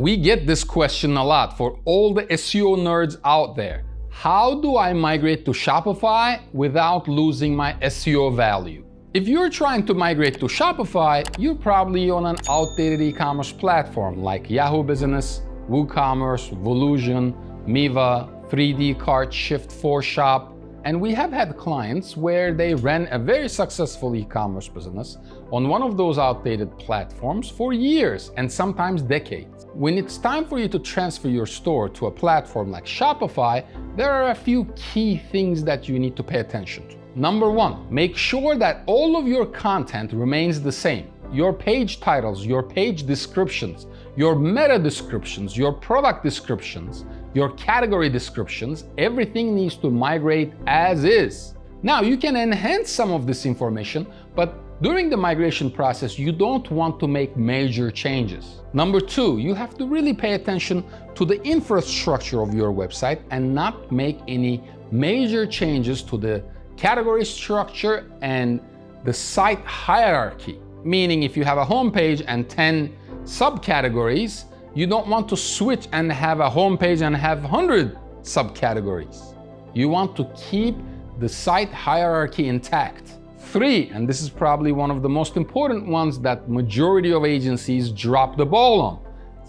We get this question a lot for all the SEO nerds out there. How do I migrate to Shopify without losing my SEO value? If you're trying to migrate to Shopify, you're probably on an outdated e-commerce platform like Yahoo Business, WooCommerce, Volusion, Miva, 3D Cart, Shift4Shop, and we have had clients where they ran a very successful e-commerce business on one of those outdated platforms for years and sometimes decades. When it's time for you to transfer your store to a platform like Shopify, there are a few key things that you need to pay attention to. Number one, make sure that all of your content remains the same. Your page titles, your page descriptions, your meta descriptions, your product descriptions, your category descriptions, everything needs to migrate as is. Now, you can enhance some of this information, but during the migration process, you don't want to make major changes. Number two, you have to really pay attention to the infrastructure of your website and not make any major changes to the category structure and the site hierarchy. Meaning, if you have a homepage and 10 subcategories, you don't want to switch and have a homepage and have 100 subcategories. You want to keep the site hierarchy intact. Three, and this is probably one of the most important ones that majority of agencies drop the ball on,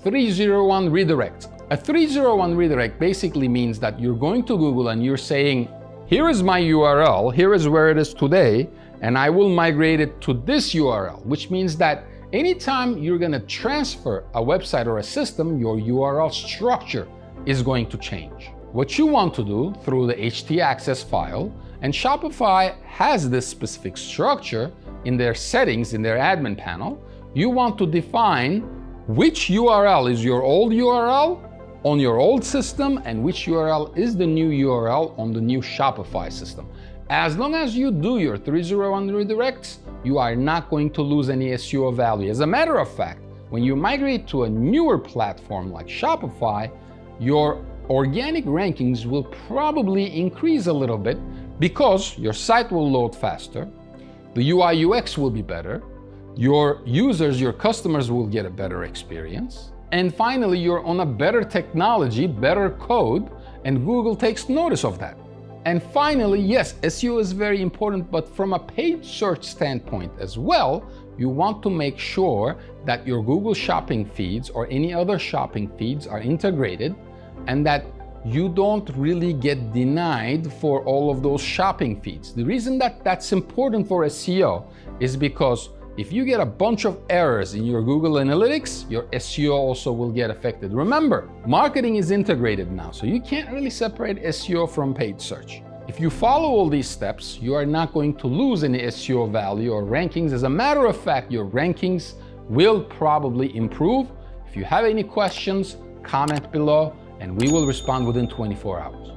301 redirect. A 301 redirect basically means that you're going to Google and you're saying, here is my URL, here is where it is today, and I will migrate it to this URL, which means that anytime you're going to transfer a website or a system, your URL structure is going to change. What you want to do through the htaccess file, and Shopify has this specific structure in their settings, in their admin panel, you want to define which URL is your old URL on your old system and which URL is the new URL on the new Shopify system. As long as you do your 301 redirects, you are not going to lose any SEO value. As a matter of fact, when you migrate to a newer platform like Shopify, your organic rankings will probably increase a little bit because your site will load faster, the UI UX will be better, your users, your customers will get a better experience, and finally, you're on a better technology, better code, and Google takes notice of that. And finally, yes, SEO is very important, but from a paid search standpoint as well, you want to make sure that your Google shopping feeds or any other shopping feeds are integrated and that you don't really get denied for all of those shopping feeds. The reason that that's important for SEO is because if you get a bunch of errors in your Google Analytics, your SEO also will get affected. Remember, marketing is integrated now, so you can't really separate SEO from paid search. If you follow all these steps, you are not going to lose any SEO value or rankings. As a matter of fact, your rankings will probably improve. If you have any questions, comment below, and we will respond within 24 hours.